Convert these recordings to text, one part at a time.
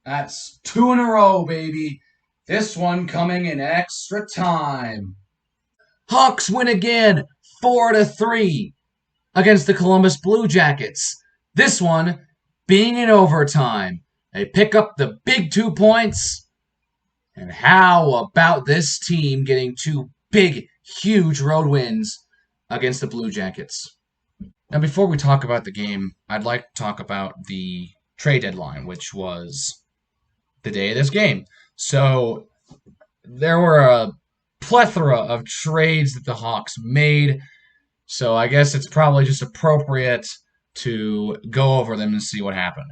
That's two in a row, baby. This one coming in extra time. Hawks win again, 4-3 against the Columbus Blue Jackets. This one being in overtime. They pick up the big 2 points. And how about this team getting two big, huge road wins against the Blue Jackets? Now, before we talk about the game, I'd like to talk about the trade deadline, which was the day of this game. So there were a plethora of trades that the Hawks made. So I guess it's probably just appropriate to go over them and see what happened.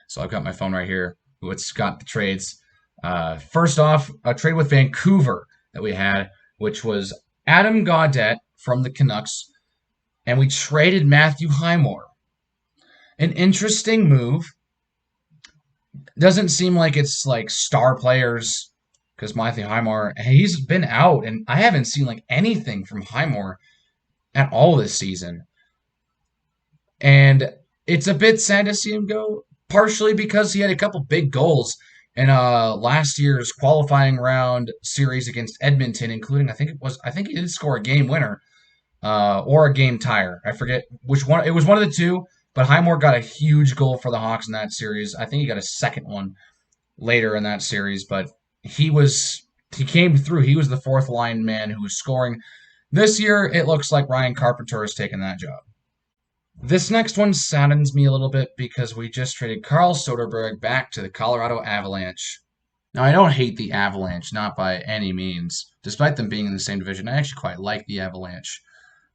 So I've got my phone right here. It's got the trades. First off, a trade with Vancouver that we had, which was Adam Gaudette from the Canucks, and we traded Matthew Highmore. An interesting move. Doesn't seem like it's like star players because Matthew Highmore, he's been out, and I haven't seen like anything from Highmore at all this season. And it's a bit sad to see him go, partially because he had a couple big goals in last year's qualifying round series against Edmonton, including I think he did score a game winner or a game tire. I forget which one. It was one of the two, but Highmore got a huge goal for the Hawks in that series. I think he got a second one later in that series, but he came through. He was the fourth line man who was scoring. This year, it looks like Ryan Carpenter has taken that job. This next one saddens me a little bit because we just traded Carl Soderberg back to the Colorado Avalanche. Now, I don't hate the Avalanche, not by any means. Despite them being in the same division, I actually quite like the Avalanche.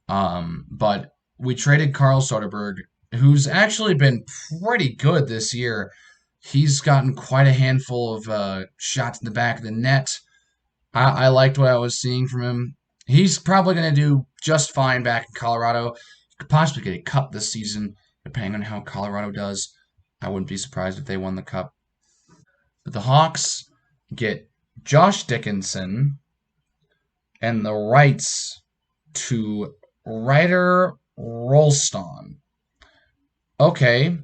But we traded Carl Soderberg, who's actually been pretty good this year. He's gotten quite a handful of shots in the back of the net. I liked what I was seeing from him. He's probably going to do just fine back in Colorado. Could possibly get a cup this season, depending on how Colorado does. I wouldn't be surprised if they won the cup. But the Hawks get Josh Dickinson and the rights to Ryder Rolston. Okay,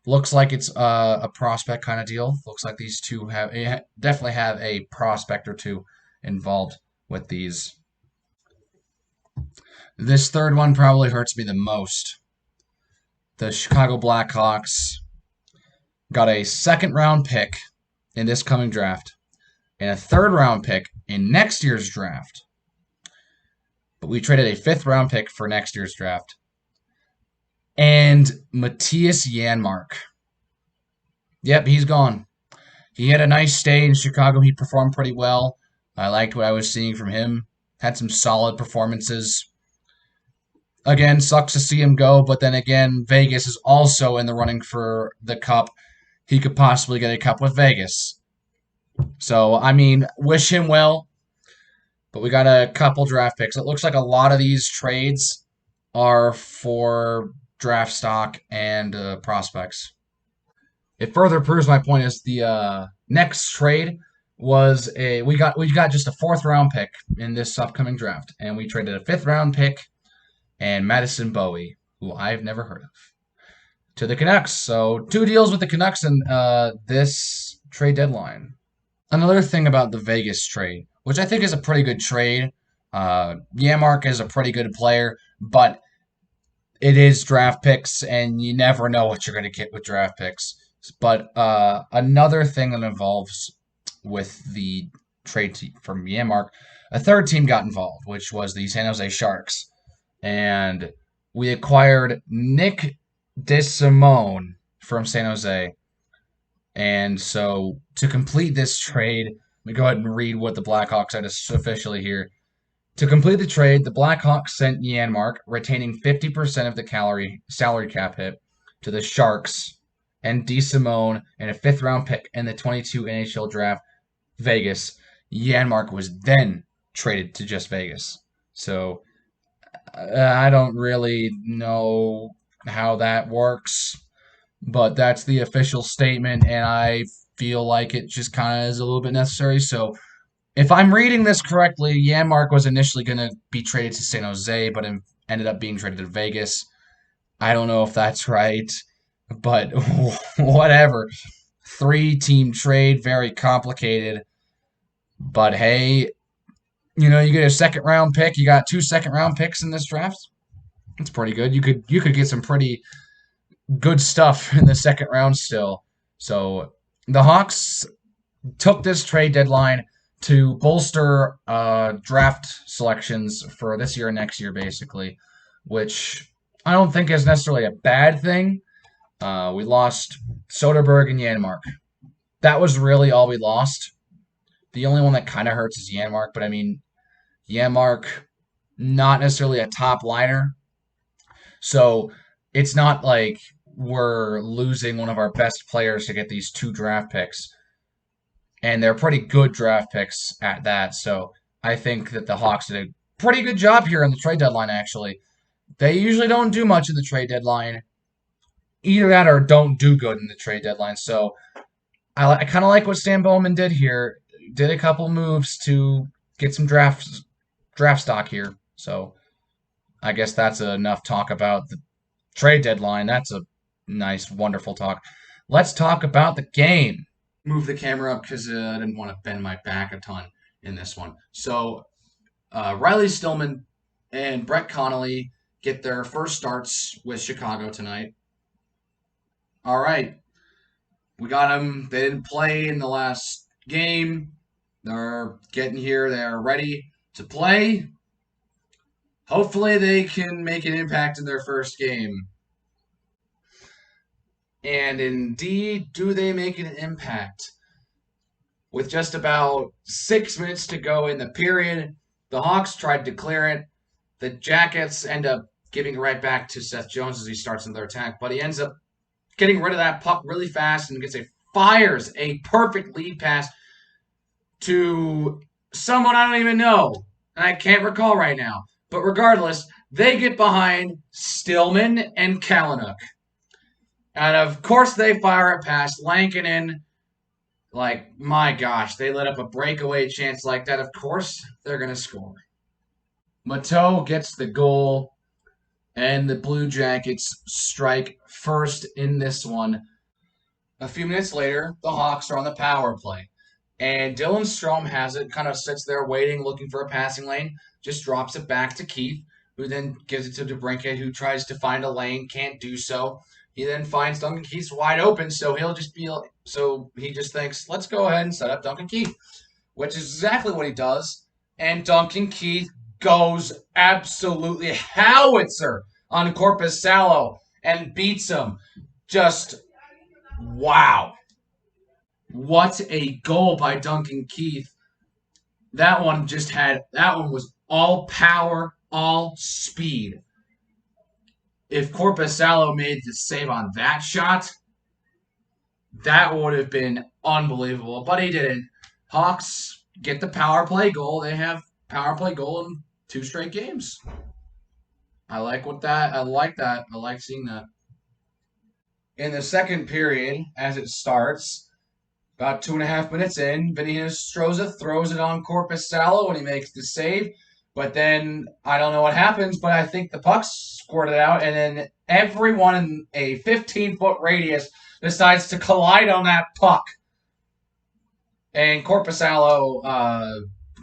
looks like it's a prospect kind of deal. Looks like these two definitely have a prospect or two involved with these. This third one probably hurts me the most. The Chicago Blackhawks got a second round pick in this coming draft and a third round pick in next year's draft. But we traded a fifth round pick for next year's draft. And Matthias Janmark. Yep, he's gone. He had a nice stay in Chicago. He performed pretty well. I liked what I was seeing from him. Had some solid performances. Again, sucks to see him go, but then again, Vegas is also in the running for the cup. He could possibly get a cup with Vegas. So, I mean, wish him well, but we got a couple draft picks. It looks like a lot of these trades are for draft stock and prospects. It further proves my point is the next trade was we got just a fourth round pick in this upcoming draft, and we traded a fifth round pick and Madison Bowie, who I've never heard of, to the Canucks. So two deals with the Canucks in this trade deadline. Another thing about the Vegas trade, which I think is a pretty good trade. Yamark is a pretty good player, but it is draft picks, and you never know what you're going to get with draft picks. But another thing that involves with the trade from Yamark, a third team got involved, which was the San Jose Sharks. And we acquired Nick DeSimone from San Jose. And so to complete this trade, let me go ahead and read what the Blackhawks said officially here. To complete the trade, the Blackhawks sent Janmark, retaining 50% of the salary cap hit, to the Sharks, and DeSimone and a fifth-round pick in the 22 NHL draft, Vegas. Janmark was then traded to just Vegas. So I don't really know how that works, but that's the official statement, and I feel like it just kind of is a little bit necessary. So if I'm reading this correctly, Janmark was initially going to be traded to San Jose, but ended up being traded to Vegas. I don't know if that's right, but whatever. 3-team trade, very complicated. But hey, you get a second round pick. You got 2 second round picks in this draft. It's pretty good. You could get some pretty good stuff in the second round still. So the Hawks took this trade deadline to bolster draft selections for this year and next year, basically, which I don't think is necessarily a bad thing. We lost Soderberg and Janmark. That was really all we lost. The only one that kind of hurts is Janmark, but I mean, Janmark, not necessarily a top liner. So it's not like we're losing one of our best players to get these 2 draft picks. And they're pretty good draft picks at that. So I think that the Hawks did a pretty good job here in the trade deadline, actually. They usually don't do much in the trade deadline. Either that or don't do good in the trade deadline. So I kind of like what Stan Bowman did here. Did a couple moves to get some draft stock here. So I guess that's enough talk about the trade deadline. That's a nice, wonderful talk. Let's talk about the game. Move the camera up because I didn't want to bend my back a ton in this one. So Riley Stillman and Brett Connolly get their first starts with Chicago tonight. All right. We got them. They didn't play in the last game. They're getting here. They're ready to play. Hopefully they can make an impact in their first game. And indeed, do they make an impact? With just about 6 minutes to go in the period, the Hawks tried to clear it. The Jackets end up giving it right back to Seth Jones as he starts in their attack, but he ends up getting rid of that puck really fast and fires a perfect lead pass to someone I don't even know, and I can't recall right now. But regardless, they get behind Stillman and Kalynuk. And of course they fire it past Lankinen. Like, my gosh, they let up a breakaway chance like that. Of course they're going to score. Mateau gets the goal, and the Blue Jackets strike first in this one. A few minutes later, the Hawks are on the power play. And Dylan Strome has it, kind of sits there waiting, looking for a passing lane, just drops it back to Keith, who then gives it to DeBrincat, who tries to find a lane, can't do so. He then finds Duncan Keith wide open, so he just thinks, let's go ahead and set up Duncan Keith, which is exactly what he does. And Duncan Keith goes absolutely howitzer on Korpisalo and beats him. Just wow. What a goal by Duncan Keith. That one was all power, all speed. If Korpisalo made the save on that shot, that would have been unbelievable. But he didn't. Hawks get the power play goal. They have power play goal in 2 straight games. I like that. I like seeing that. In the second period, as it starts, about 2.5 minutes in, Vinny Nostroza throws it on Korpisalo when he makes the save. But then, I don't know what happens, but I think the puck squirted out, and then everyone in a 15-foot radius decides to collide on that puck. And Korpisalo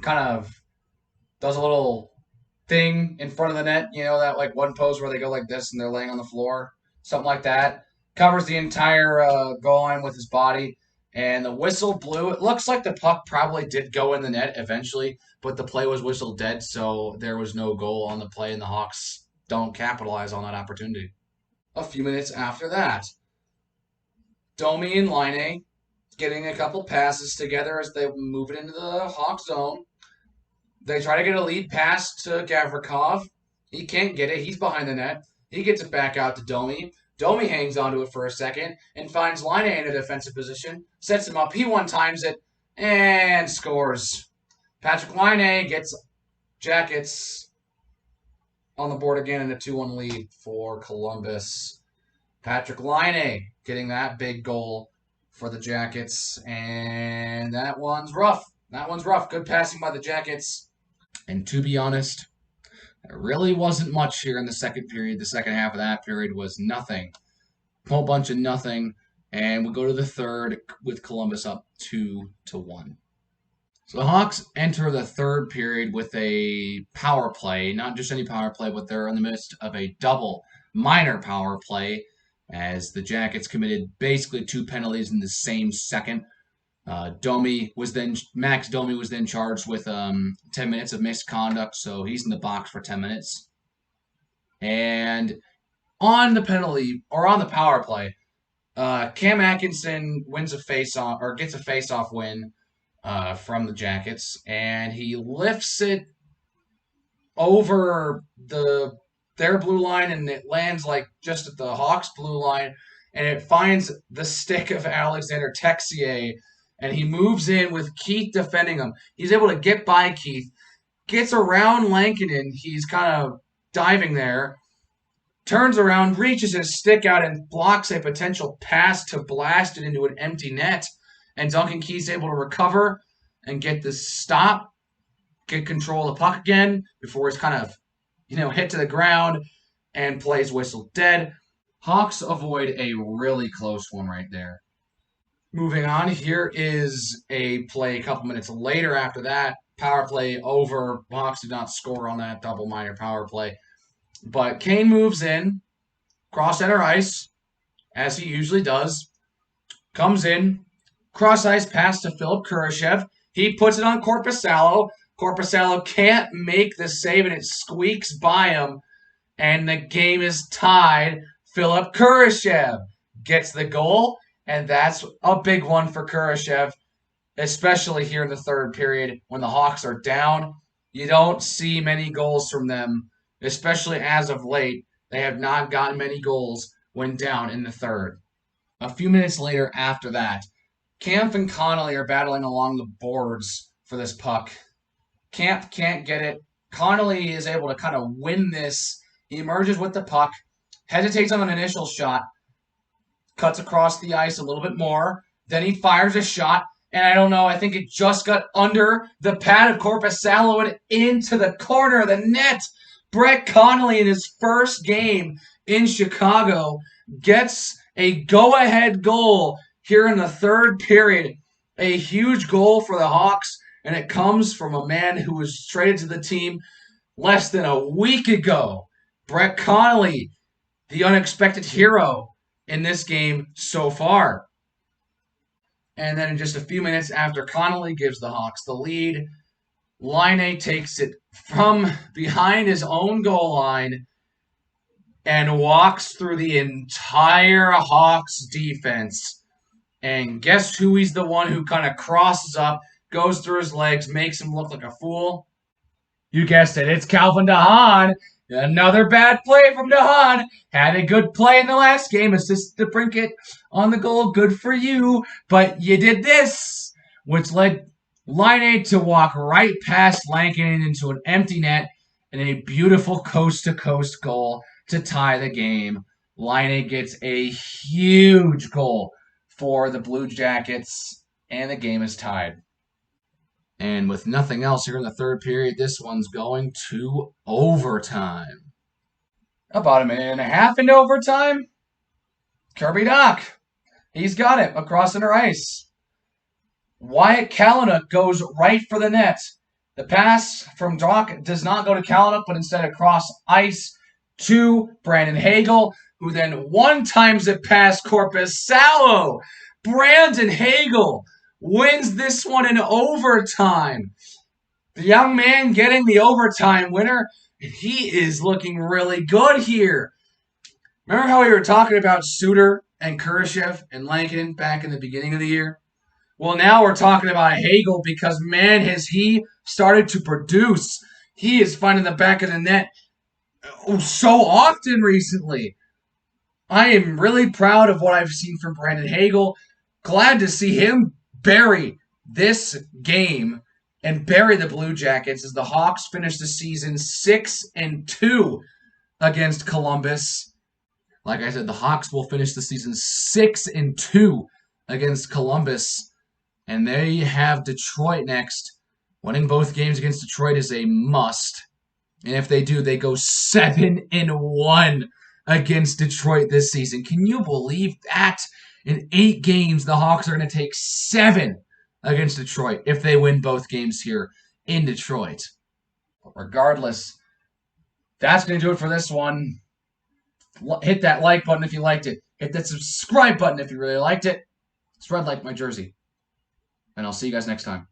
kind of does a little thing in front of the net, that like one pose where they go like this and they're laying on the floor, something like that. Covers the entire goal line with his body. And the whistle blew. It looks like the puck probably did go in the net eventually, but the play was whistled dead, so there was no goal on the play, and the Hawks don't capitalize on that opportunity. A few minutes after that, Domi and Laine getting a couple passes together as they move it into the Hawk zone. They try to get a lead pass to Gavrikov. He can't get it. He's behind the net. He gets it back out to Domi. Domi hangs onto it for a second and finds Laine in a defensive position, sets him up. He one-times it and scores. Patrick Laine gets Jackets on the board again in a 2-1 lead for Columbus. Patrick Laine getting that big goal for the Jackets, and that one's rough. Good passing by the Jackets. And to be honest, there really wasn't much here in the second period. The second half of that period was nothing. A whole bunch of nothing. And we go to the third with Columbus up 2-1. So the Hawks enter the third period with a power play, not just any power play, but they're in the midst of a double minor power play as the Jackets committed basically 2 penalties in the same second. Max Domi was then charged with 10 minutes of misconduct, so he's in the box for 10 minutes. And on the power play, Cam Atkinson gets a face-off win from the Jackets, and he lifts it over their blue line, and it lands like just at the Hawks' blue line, and it finds the stick of Alexander Texier, and he moves in with Keith defending him. He's able to get by Keith, gets around Lankinen. He's kind of diving there, turns around, reaches his stick out, and blocks a potential pass to blast it into an empty net. And Duncan Keith's able to recover and get the stop, get control of the puck again before he's kind of, hit to the ground and plays whistle dead. Hawks avoid a really close one right there. Moving on, here is a play a couple minutes later after that. Power play over. Hawks did not score on that double minor power play. But Kane moves in, cross center ice, as he usually does. Comes in, cross ice pass to Philip Kurashev. He puts it on Korpisalo. Korpisalo can't make the save, and it squeaks by him. And the game is tied. Philip Kurashev gets the goal, and that's a big one for Kurashev, especially here in the third period when the Hawks are down. You don't see many goals from them, especially as of late. They have not gotten many goals when down in the third. A few minutes later after that, Kampf and Connolly are battling along the boards for this puck. Kampf can't get it. Connolly is able to kind of win this. He emerges with the puck, hesitates on an initial shot, cuts across the ice a little bit more. Then he fires a shot, and I don't know, I think it just got under the pad of Korpisalo and into the corner of the net. Brett Connolly, in his first game in Chicago, gets a go-ahead goal here in the third period. A huge goal for the Hawks, and it comes from a man who was traded to the team less than a week ago. Brett Connolly, the unexpected hero in this game so far. And then in just a few minutes after Connolly gives the Hawks the lead, Laine takes it from behind his own goal line and walks through the entire Hawks defense. And guess who he's the one who kind of crosses up, goes through his legs, makes him look like a fool? You guessed it, it's Calvin DeHaan. Another bad play from DeHaan. Had a good play in the last game, assisted DeBrincat on the goal. Good for you. But you did this, which led Laine to walk right past Lankinen into an empty net and a beautiful coast-to-coast goal to tie the game. Laine gets a huge goal for the Blue Jackets, and the game is tied. And with nothing else here in the third period, this one's going to overtime. About a minute and a half into overtime, Kirby Dach. He's got it across center ice. Wyatt Kalynuk goes right for the net. The pass from Dach does not go to Kalynuk, but instead across ice to Brandon Hagel, who then one-times it past Korpisalo. Brandon Hagel wins this one in overtime. The young man getting the overtime winner, and he is looking really good here. Remember how we were talking about Suter and Kurashev and Lankinen back in the beginning of the year? Well, now we're talking about Hagel because, man, has he started to produce. He is finding the back of the net so often recently. I am really proud of what I've seen from Brandon Hagel. Glad to see him bury this game and bury the Blue Jackets as the Hawks finish the season 6-2 against Columbus. Like I said, the Hawks will finish the season 6-2 against Columbus, and they have Detroit next. Winning both games against Detroit is a must, and if they do, they go 7-1 against Detroit this season. Can you believe that? In 8 games, the Hawks are going to take 7 against Detroit if they win both games here in Detroit. But regardless, that's going to do it for this one. Hit that like button if you liked it. Hit that subscribe button if you really liked it. Spread like my jersey. And I'll see you guys next time.